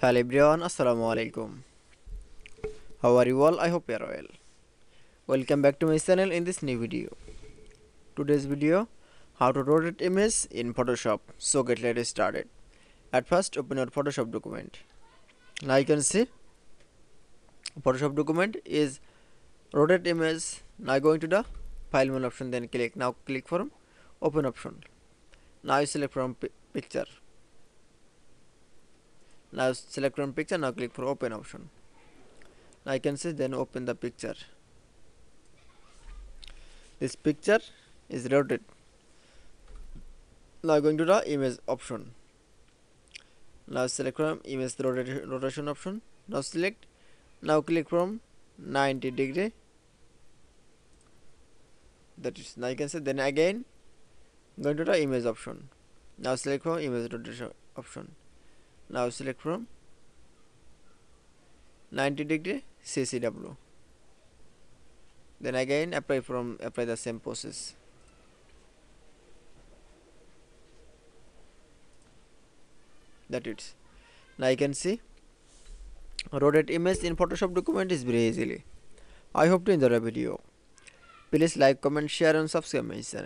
Hello everyone, Assalamu alaikum. How are you all? I hope you are well. Welcome back to my channel in this new video. Today's video, how to rotate image in Photoshop. So let's started. At first, open your Photoshop document. Now you can see Photoshop document is rotate image. Now going to the file menu option, then click. Now click from open option. Now you select from picture. Now select from picture. Now click for open option. Now I can see, then open the picture. This picture is rotated. Now going to the image option. Now select from image rotation option. Now select. Now click from 90 degree. That is, now you can see, then again going to the image option. Now select from image rotation option. Now select from 90 degree CCW. Then again apply the same process. That it. Now you can see rotate image in Photoshop document is very easily. I hope to enjoy the video. Please like, comment, share and subscribe my channel.